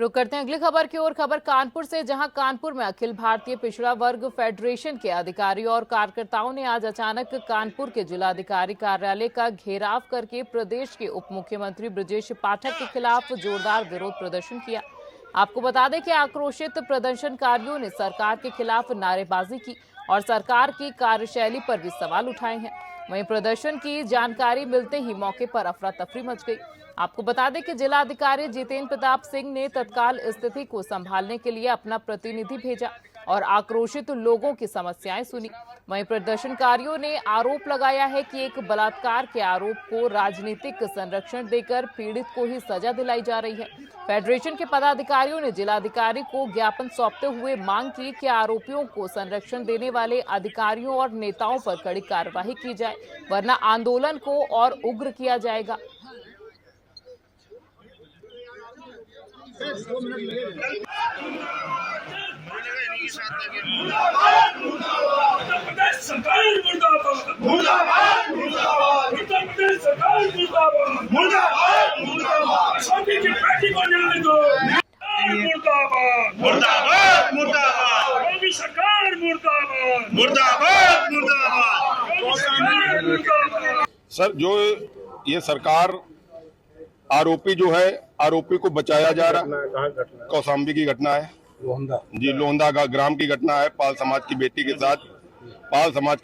रुक करते हैं अगली खबर की ओर। खबर कानपुर से, जहां कानपुर में अखिल भारतीय पिछड़ा वर्ग फेडरेशन के अधिकारियों और कार्यकर्ताओं ने आज अचानक कानपुर के जिलाधिकारी कार्यालय का घेराव करके प्रदेश के उप मुख्यमंत्री ब्रजेश पाठक के खिलाफ जोरदार विरोध प्रदर्शन किया। आपको बता दें कि आक्रोशित प्रदर्शनकारियों ने सरकार के खिलाफ नारेबाजी की और सरकार की कार्यशैली पर भी सवाल उठाए हैं। वहीं प्रदर्शन की जानकारी मिलते ही मौके पर अफरा तफरी मच गई। आपको बता दें कि जिलाधिकारी जितेंद्र प्रताप सिंह ने तत्काल स्थिति को संभालने के लिए अपना प्रतिनिधि भेजा और आक्रोशित लोगों की समस्याएं सुनी। वहीं प्रदर्शनकारियों ने आरोप लगाया है कि एक बलात्कार के आरोप को राजनीतिक संरक्षण देकर पीड़ित को ही सजा दिलाई जा रही है। फेडरेशन के पदाधिकारियों ने जिलाधिकारी को ज्ञापन सौंपते हुए मांग की कि आरोपियों को संरक्षण देने वाले अधिकारियों और नेताओं पर कड़ी कार्रवाई की जाए, वरना आंदोलन को और उग्र किया जाएगा। सर, जो ये सरकार आरोपी जो है, आरोपी को बचाया जा रहा। कौशाम्बी की घटना है, लोहंदा ग्राम की घटना है। पाल समाज की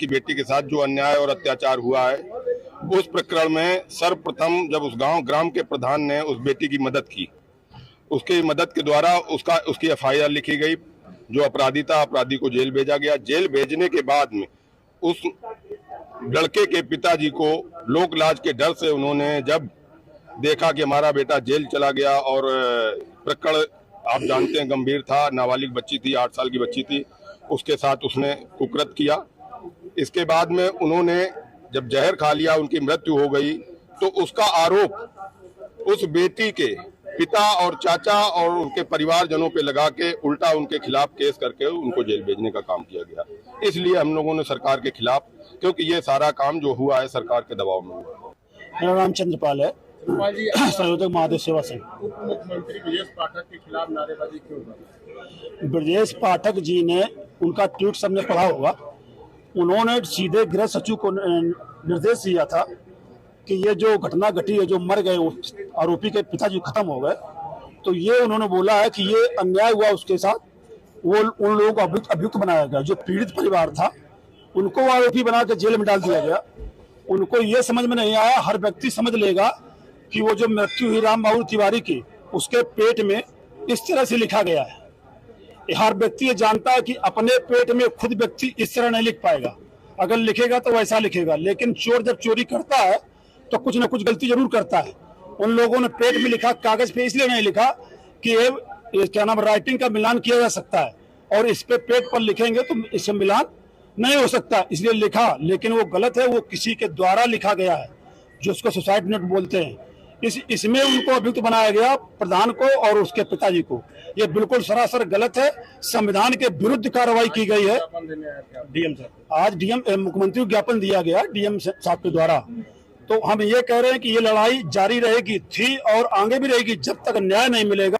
बेटी के साथ जो अन्याय और अत्याचार हुआ है, उस प्रकरण में सर्वप्रथम जब उस ग्राम के प्रधान ने उस बेटी की मदद की, उसकी मदद के द्वारा उसकी FIR लिखी गई। जो अपराधी था, अपराधी को जेल भेजा गया। जेल भेजने के बाद में उस लड़के के पिताजी को लोक लाज के डर से उन्होंने जब देखा कि हमारा बेटा जेल चला गया, और प्रकरण आप जानते हैं गंभीर था, नाबालिग बच्ची थी, 8 साल की बच्ची थी, उसके साथ उसने कुकृत किया। इसके बाद में उन्होंने जब जहर खा लिया, उनकी मृत्यु हो गई, तो उसका आरोप उस बेटी के पिता और चाचा और उनके परिवारजनों पे लगा के उल्टा उनके खिलाफ केस करके उनको जेल भेजने का काम किया गया। इसलिए हम लोगों ने सरकार के खिलाफ, क्योंकि ये सारा काम जो हुआ है सरकार के दबाव में हुआ। मेरा नाम चंद्रपाल है, संयोजक महादेव सेवा संघ। उप मुख्यमंत्री ब्रजेश पाठक के खिलाफ नारेबाजी क्यों हुआ? ब्रजेश पाठक जी ने, उनका ट्वीट सबने पढ़ा होगा, उन्होंने सीधे गृह सचिव को निर्देश दिया था कि ये जो घटना घटी है, जो मर गए आरोपी के पिताजी खत्म हो गए, तो ये उन्होंने बोला है कि ये अन्याय हुआ उसके साथ, वो उन लोगों को अभियुक्त बनाया गया। जो पीड़ित परिवार था उनको आरोपी बना के जेल में डाल दिया गया। उनको ये समझ में नहीं आया, हर व्यक्ति समझ लेगा कि वो जो मृत्यु हुई रामबाबू तिवारी की, उसके पेट में इस तरह से लिखा गया है। हर व्यक्ति ये जानता है कि अपने पेट में खुद व्यक्ति इस तरह नहीं लिख पाएगा, अगर लिखेगा तो वैसा लिखेगा। लेकिन चोर जब चोरी करता है तो कुछ ना कुछ गलती जरूर करता है। उन लोगों ने पेट में लिखा, कागज पे इसलिए नहीं लिखा कि ये क्या नाम, राइटिंग का मिलान किया जा सकता है, और इस पे पेट पर लिखेंगे तो इससे मिलान नहीं हो सकता, इसलिए लिखा। लेकिन वो गलत है, वो किसी के द्वारा लिखा गया है, जो उसको सुसाइड नोट बोलते हैं। इसमें उनको अभियुक्त बनाया गया, प्रधान को और उसके पिताजी को। ये बिल्कुल सरासर गलत है, संविधान के विरुद्ध कार्रवाई की गई है। डीएम साहब, आज मुख्यमंत्री को ज्ञापन दिया गया डीएम साहब के द्वारा। तो हम ये कह रहे हैं कि ये लड़ाई जारी रहेगी, थी और आगे भी रहेगी, जब तक न्याय नहीं मिलेगा।